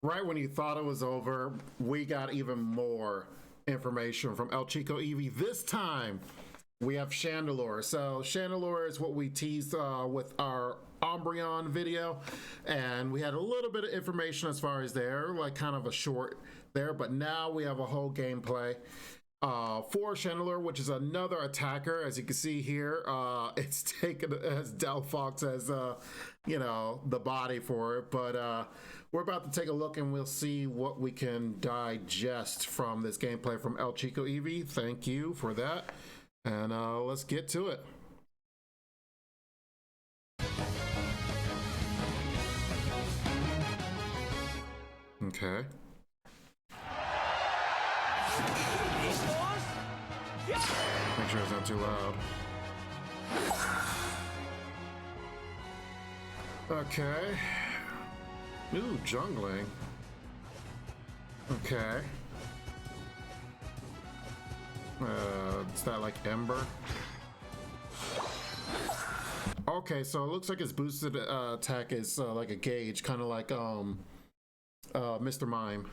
Right when you thought it was over, we got even more information from El Chico Eevee. This time, we have Chandelure. So Chandelure is what we teased with our Umbreon video, and we had a little bit of information as far as there, like kind of a short there, but now we have a whole gameplay for Chandelure, which is another attacker. As you can see here, it's taken as Delphox as you know, the body for it, but we're about to take a look and we'll see what we can digest from this gameplay from El Chico Eevee. Thank you for that, and let's get to it. Okay. Make sure it's not too loud. Okay. Ooh, jungling. Okay. Is that like Ember? Okay, so it looks like his boosted attack is like a gauge, kind of like Mr. Mime.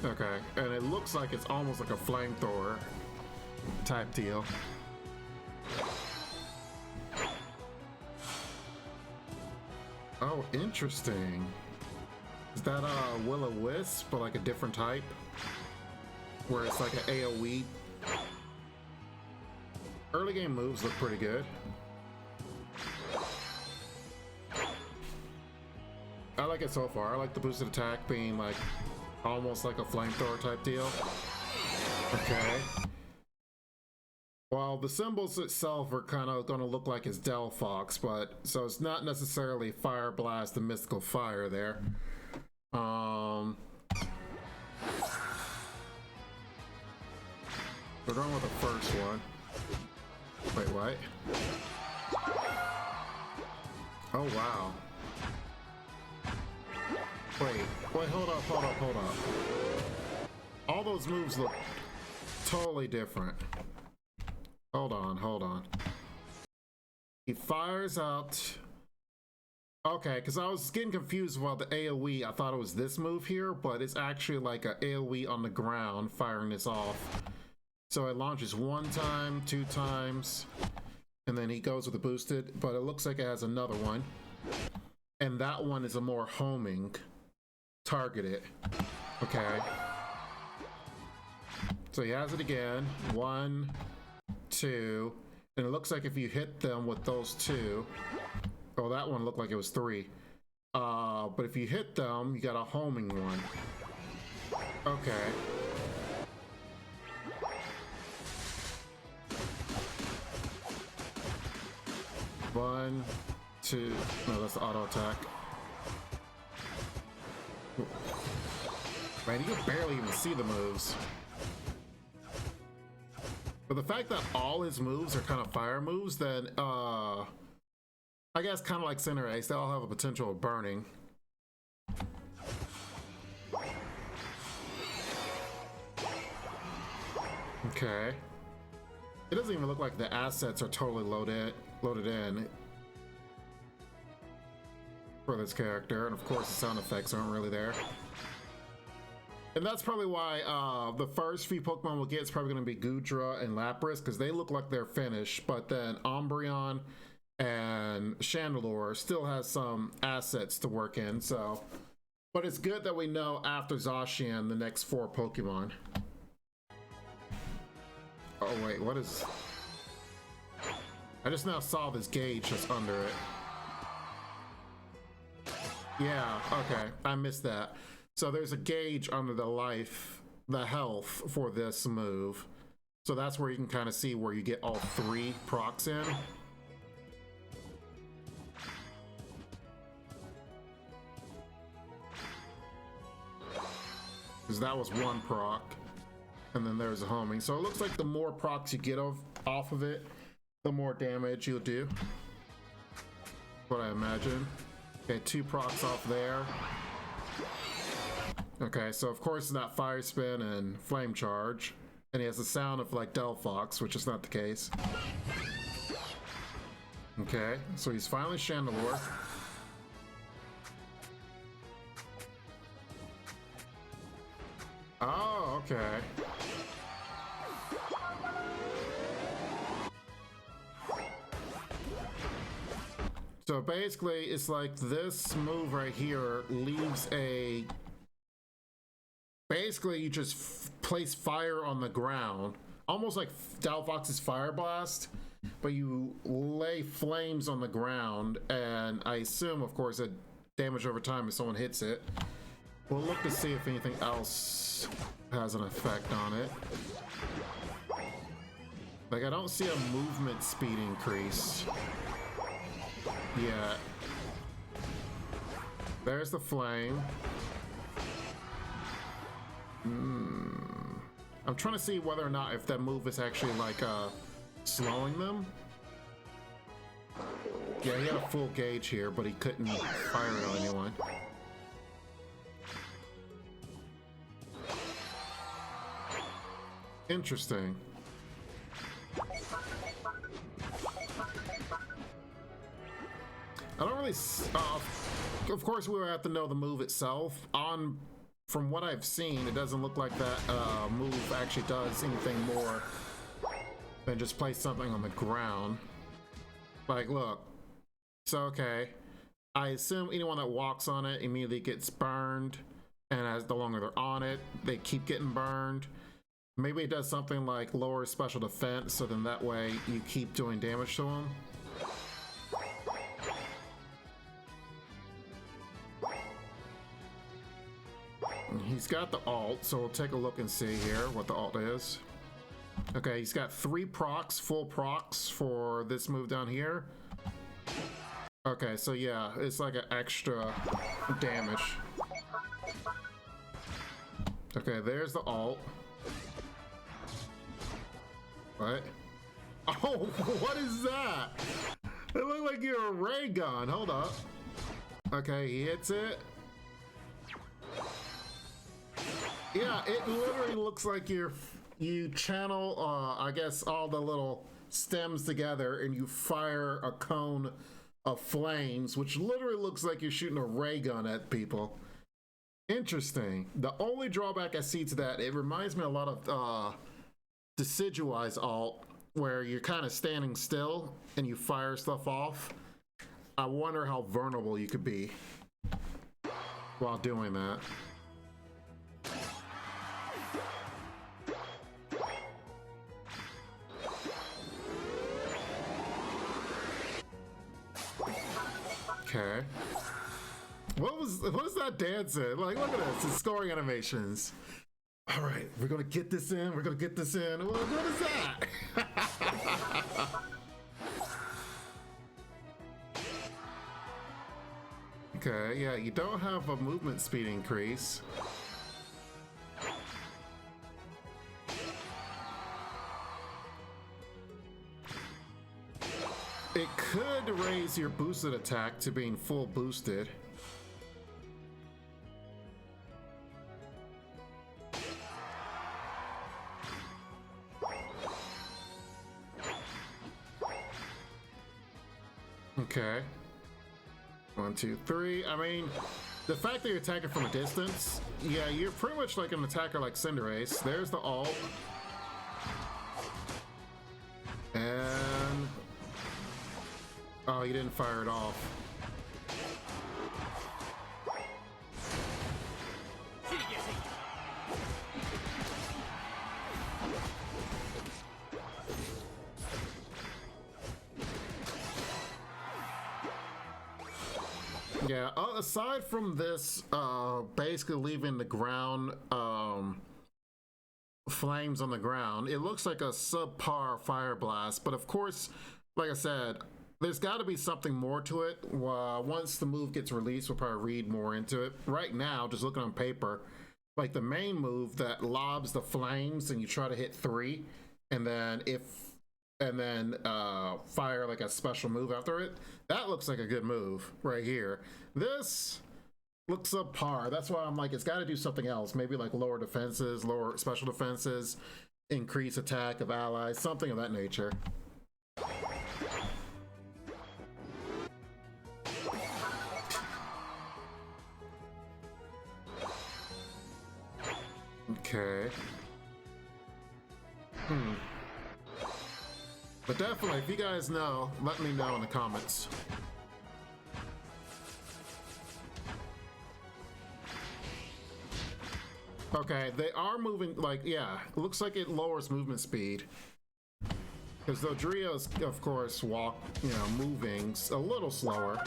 Okay, and it looks like it's almost like a flamethrower type deal. Oh, interesting. Is that Will-O-Wisp, but like a different type? Where it's like an AoE? Early game moves look pretty good. I like it so far. I like the boosted attack being like almost like a flamethrower type deal. Okay. Well, the symbols itself are kind of going to look like it's Delphox, but so it's not necessarily Fire Blast and Mystical Fire there. We're going with the first one. Wait, what? Oh, wow. Wait, hold up. All those moves look totally different. Hold on. He fires out... Okay, because I was getting confused about the AoE. I thought it was this move here, but it's actually like an AoE on the ground firing this off. So it launches one time, two times, and then he goes with the boosted, but it looks like it has another one. And that one is a more homing, targeted. Okay. So he has it again. 1, 2, and it looks like if you hit them with those two, oh, that one looked like it was 3. But if you hit them, you got a homing one. Okay. One, two, no, that's the auto attack. Man, you can barely even see the moves. But the fact that all his moves are kind of fire moves, then I guess kind of like Cinderace, they all have a potential of burning. Okay. It doesn't even look like the assets are totally loaded in for this character, and of course the sound effects aren't really there. And that's probably why the first few Pokemon we'll get is probably going to be Goodra and Lapras, because they look like they're finished, but then Umbreon and Chandelure still has some assets to work in, so... But it's good that we know after Zacian the next 4 Pokemon. Oh wait, what is... I just now saw this gauge that's under it. Yeah, okay, I missed that. So there's a gauge under the health for this move. So that's where you can kind of see where you get all 3 procs in. Because that was 1 proc. And then there's a homing. So it looks like the more procs you get off of it, the more damage you'll do. What I imagine. Okay, 2 procs off there. Okay, so of course it's not Fire Spin and Flame Charge. And he has the sound of like Delphox, which is not the case. Okay, so he's finally Chandelure. Oh, okay. So basically, it's like this move right here leaves a... Basically, you just place fire on the ground, almost like Fox's Fire Blast, but you lay flames on the ground, and I assume, of course, that damage over time if someone hits it. We'll look to see if anything else has an effect on it. Like, I don't see a movement speed increase yet. There's the flame. I'm trying to see whether or not if that move is actually like slowing them. Yeah, he had a full gauge here, but he couldn't fire it on anyone. Interesting. I don't really... of course, we would have to know the move itself. From what I've seen, it doesn't look like that move actually does anything more than just place something on the ground. Like, look. So, okay. I assume anyone that walks on it immediately gets burned, and as the longer they're on it, they keep getting burned. Maybe it does something like lower special defense, so then that way you keep doing damage to them. He's got the alt, so we'll take a look and see here what the alt is. Okay, he's got 3 procs, full procs for this move down here. Okay, so yeah, it's like an extra damage. Okay, there's the alt. What? Oh, what is that? It looked like you're a ray gun. Hold up. Okay, he hits it. Yeah, it literally looks like you channel, I guess, all the little stems together and you fire a cone of flames, which literally looks like you're shooting a ray gun at people. Interesting. The only drawback I see to that, it reminds me a lot of Decidueye's alt, where you're kind of standing still and you fire stuff off. I wonder how vulnerable you could be while doing that. Okay. What was that dancing? Like, look at this. It's scoring animations. All right, we're gonna get this in. We're gonna get this in. What is that? Okay, yeah, you don't have a movement speed increase. It could raise your boosted attack to being full boosted. Okay. 1, 2, 3. I mean, the fact that you're attacking from a distance, yeah, you're pretty much like an attacker like Cinderace. There's the alt. And... oh, you didn't fire it off. Yeah, aside from this, basically leaving the ground, flames on the ground, it looks like a subpar Fire Blast, but of course, like I said, there's got to be something more to it. Once the move gets released, we'll probably read more into it. Right now, just looking on paper, like the main move that lobs the flames and you try to hit 3, and then fire like a special move after it, that looks like a good move right here. This looks subpar. That's why I'm like, it's got to do something else. Maybe like lower defenses, lower special defenses, increase attack of allies, something of that nature. Okay. But definitely, if you guys know, let me know in the comments. Okay, they are moving, like, yeah, it looks like it lowers movement speed. Because the Drios, of course, walk, you know, moving a little slower.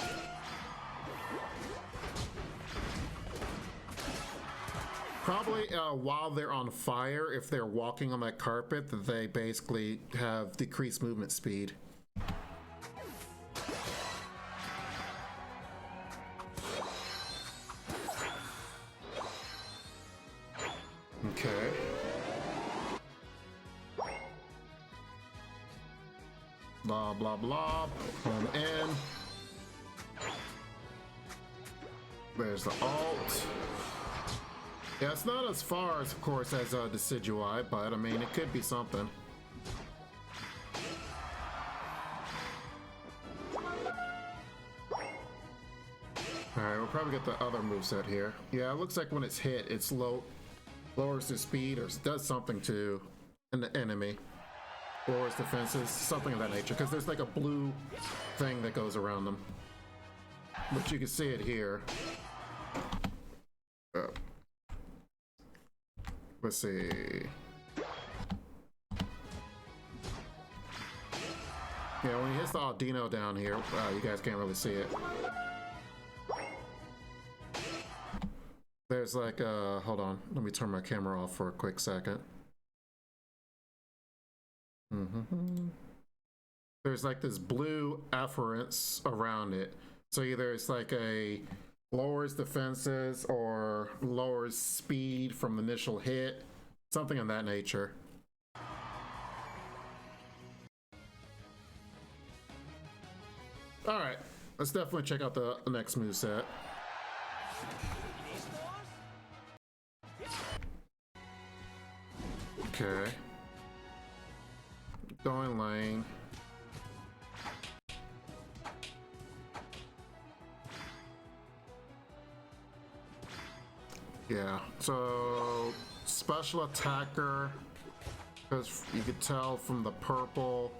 Probably while they're on fire, if they're walking on that carpet, that they basically have decreased movement speed. Okay. Blah, blah, blah. Come in. There's the alt. Yeah, it's not as far, as, of course, as Decidui, but I mean, it could be something. Alright, we'll probably get the other moveset here. Yeah, it looks like when it's hit, it's lowers the speed or does something to an enemy. Lowers defenses, something of that nature. Because there's like a blue thing that goes around them. But you can see it here. Let's see. Yeah, when he hits the Audino down here, you guys can't really see it. There's like hold on, let me turn my camera off for a quick second. There's like this blue afference around it. So either it's like a lowers defenses or lowers speed from the initial hit, something of that nature. All right, let's definitely check out the next moveset. Okay. Going lane. Yeah, so special attacker, because you could tell from the purple,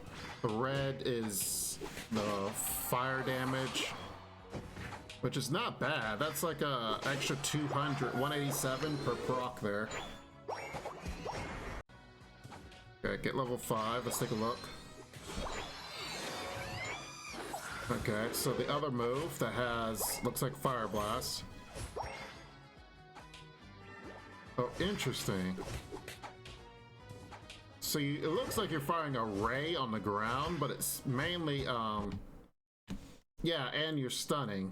the red is the fire damage, which is not bad. That's like a extra 187 per proc there. Okay, get level 5, let's take a look. Okay, so the other move that has, looks like Fire Blast. Oh, interesting. So it looks like you're firing a ray on the ground, but it's mainly, yeah, and you're stunning.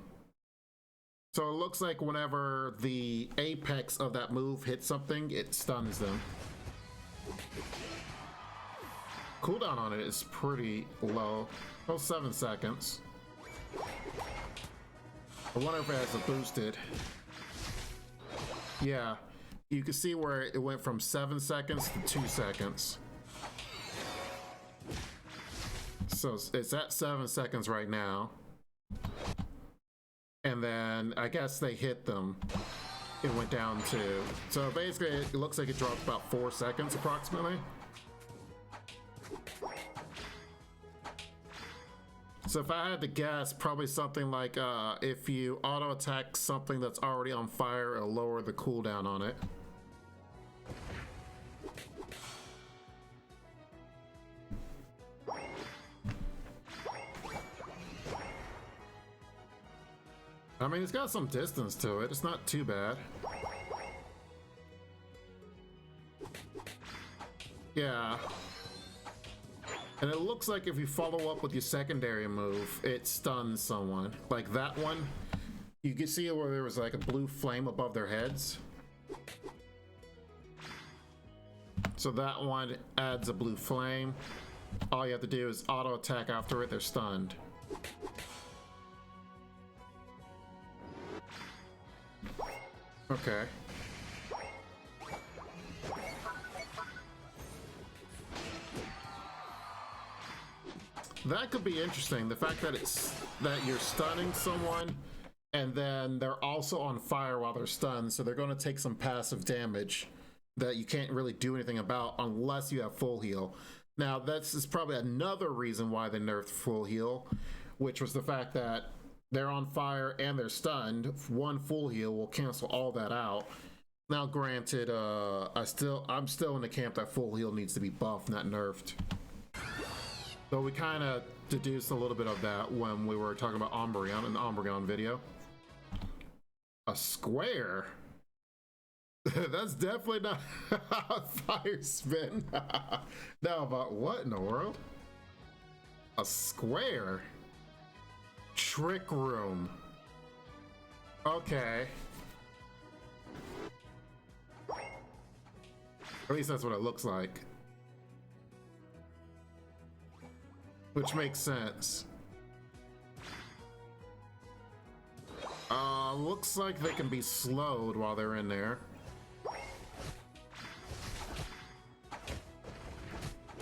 So it looks like whenever the apex of that move hits something, it stuns them. Cooldown on it is pretty low. Oh, 7 seconds. I wonder if it has a boosted. Yeah. You can see where it went from 7 seconds to 2 seconds. So it's at 7 seconds right now. And then I guess they hit them. It went down to. So basically it looks like it dropped about 4 seconds approximately. So if I had to guess, probably something like if you auto attack something that's already on fire, it'll lower the cooldown on it. I mean, it's got some distance to it. It's not too bad. Yeah. And it looks like if you follow up with your secondary move, it stuns someone. Like that one, you can see where there was like a blue flame above their heads. So that one adds a blue flame. All you have to do is auto attack after it, they're stunned. Okay. That could be interesting. The fact that you're stunning someone and then they're also on fire while they're stunned, so they're going to take some passive damage that you can't really do anything about unless you have full heal. Now, this is probably another reason why they nerfed full heal, which was the fact that they're on fire and they're stunned. One full heal will cancel all that out. Now, granted, I'm still in the camp that full heal needs to be buffed, not nerfed. So we kind of deduced a little bit of that when we were talking about Umbreon in the Umbreon video. A square? That's definitely not a fire spin. Now, about what in the world? A square? Trick room. Okay. At least that's what it looks like. Which makes sense. Looks like they can be slowed while they're in there.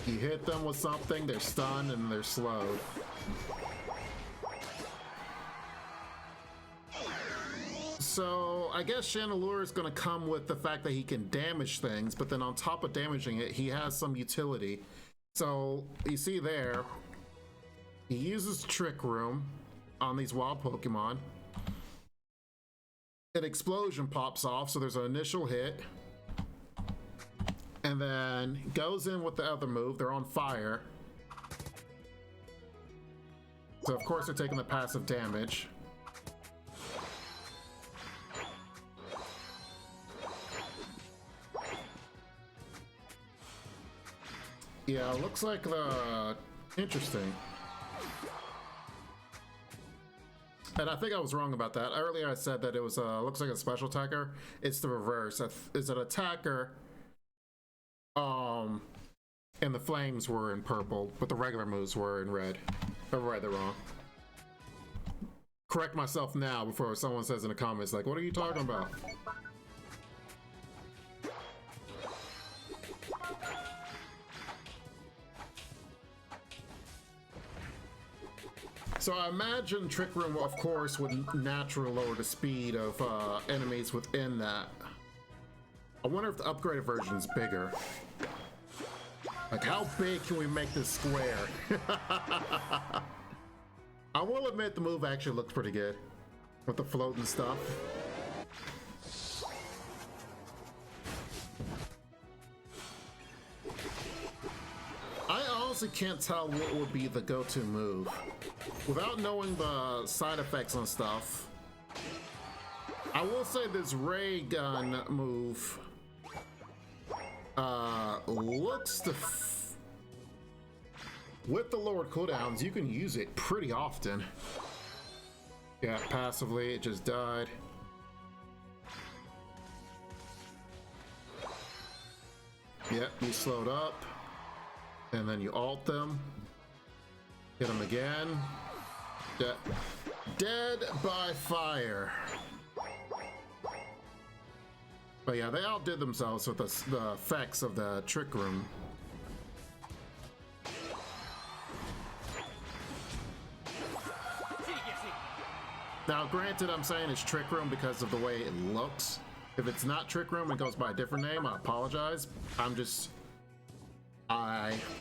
You hit them with something, they're stunned and they're slowed. So I guess Chandelure is going to come with the fact that he can damage things, but then on top of damaging it, he has some utility. So you see there, he uses Trick Room on these wild Pokemon. An explosion pops off, so there's an initial hit. And then goes in with the other move. They're on fire. So of course they're taking the passive damage. Yeah, looks like interesting. And I think I was wrong about that. Earlier I said that it was looks like a special attacker. It's the reverse. It's an attacker. And the flames were in purple, but the regular moves were in red. I read that wrong. Correct myself now before someone says in the comments like, what are you talking about? So I imagine Trick Room, of course, would naturally lower the speed of enemies within that. I wonder if the upgraded version is bigger. Like, how big can we make this square? I will admit the move actually looks pretty good with the floating stuff. I honestly can't tell what would be the go-to move. Without knowing the side effects and stuff, I will say this ray gun move looks to with the lowered cooldowns, you can use it pretty often. Yeah, passively, it just died. Yep, you slowed up, and then you ult them, hit them again. Dead by fire. But yeah, they outdid themselves with the effects of the Trick Room. Now, granted, I'm saying it's Trick Room because of the way it looks. If it's not Trick Room and goes by a different name, I apologize. I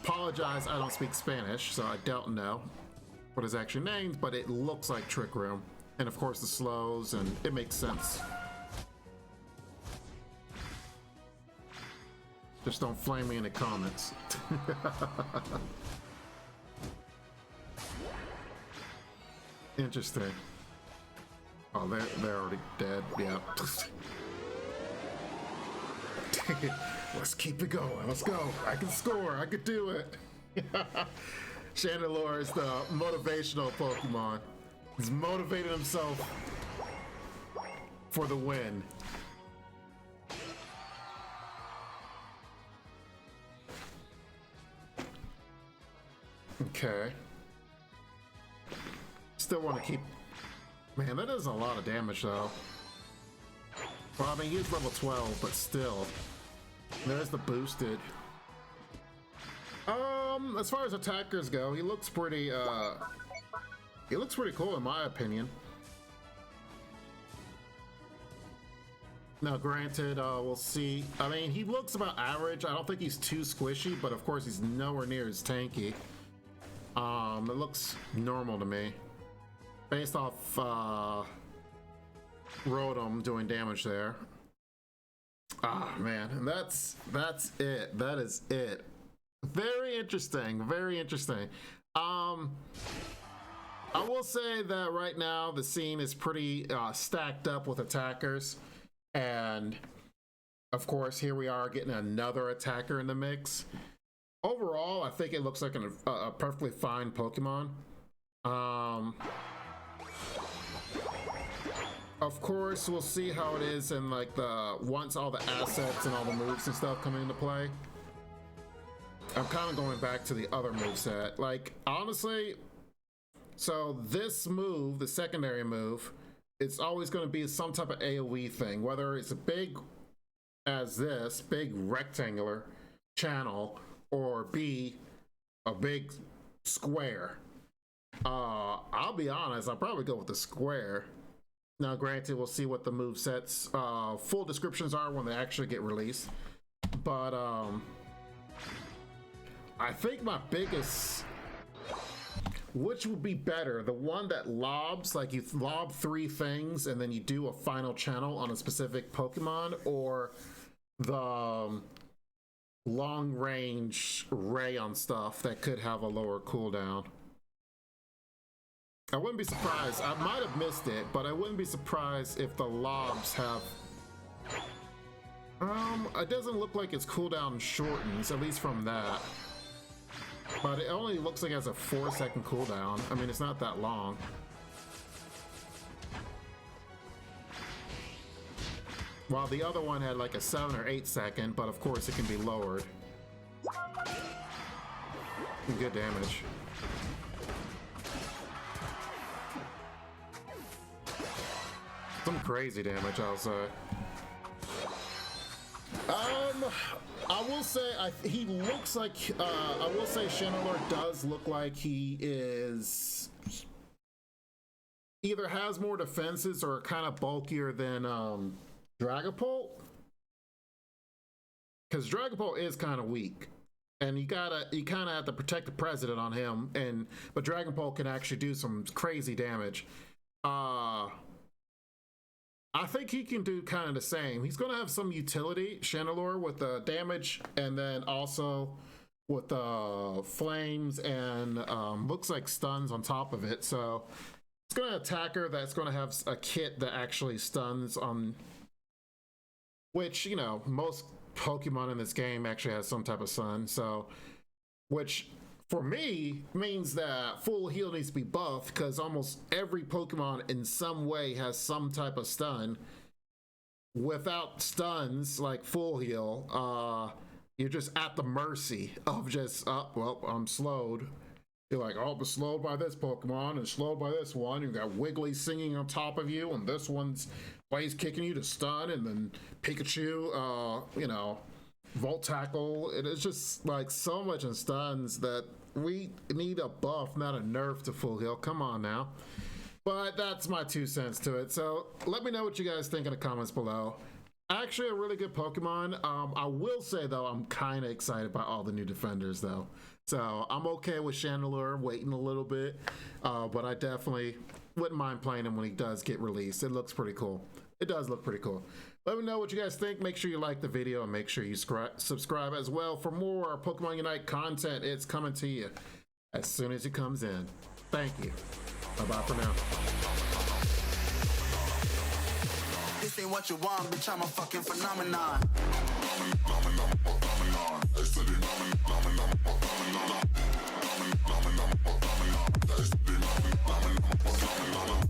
apologize, I don't speak Spanish, so I don't know what it's actually named, but it looks like Trick Room. And of course the slows, and it makes sense. Just don't flame me in the comments. Interesting. Oh, they're already dead. Yeah. Let's keep it going. Let's go. I can score. I can do it. Chandelure is the motivational Pokemon. He's motivated himself for the win. Okay. Still want to keep... Man, that is a lot of damage, though. Well, I mean, he's level 12, but still. There's the boosted. As far as attackers go, he looks pretty cool in my opinion. Now, granted, we'll see. I mean, he looks about average. I don't think he's too squishy, but of course, he's nowhere near as tanky. It looks normal to me, based off Rotom doing damage there. Ah, man, that's it. That is it. Very interesting. Very interesting. I will say that right now the scene is pretty stacked up with attackers. And of course, here we are getting another attacker in the mix. Overall, I think it looks like a perfectly fine Pokemon. Of course, we'll see how it is in like once all the assets and all the moves and stuff come into play. I'm kind of going back to the other moveset. Like, honestly, so this move, the secondary move, it's always going to be some type of AoE thing, whether it's a big as this big rectangular channel or B, a big square. I'll be honest, I'll probably go with the square. Now, granted, we'll see what the movesets full descriptions are when they actually get released. But I think my biggest, which would be better, the one that lobs, like you lob 3 things and then you do a final channel on a specific Pokemon, or the long range ray on stuff that could have a lower cooldown. I wouldn't be surprised, I might have missed it, but I wouldn't be surprised if the lobs have, it doesn't look like its cooldown shortens, at least from that. But it only looks like it has a 4-second cooldown. I mean, it's not that long. While the other one had like a 7 or 8 second, but of course it can be lowered. Good damage. Some crazy damage, I'll say. I will say he looks like I will say Chandelure does look like he is either has more defenses or kind of bulkier than Dragapult, because Dragapult is kind of weak, and you kind of have to protect the president on him, but Dragapult can actually do some crazy damage. I think he can do kind of the same. He's going to have some utility, Chandelure, with the damage, and then also with the flames and looks like stuns on top of it. So it's going to attacker that's going to have a kit that actually stuns on, which, you know, most Pokemon in this game actually has some type of stun. So, which for me means that full heal needs to be buffed, because almost every Pokemon in some way has some type of stun. Without stuns like full heal, you're just at the mercy of just, well, I'm slowed. You're like, oh, I'm slowed by this Pokemon and slowed by this one. You got Wiggly singing on top of you, and this one's Blaze kicking you to stun, and then Pikachu, you know, Volt Tackle. It is just like so much in stuns that we need a buff, not a nerf to full heal. Come on now. But that's my 2 cents to it. So let me know what you guys think in the comments below. Actually, a really good Pokemon. I will say, though, I'm kind of excited by all the new defenders, though. So I'm okay with Chandelure waiting a little bit, but I definitely wouldn't mind playing him when he does get released. It looks pretty cool. It does look pretty cool. Let me know what you guys think. Make sure you like the video and make sure you subscribe as well for more Pokemon Unite content. It's coming to you as soon as it comes in. Thank you. Bye-bye for now. This ain't what you want, bitch, I'm a fucking phenomenon.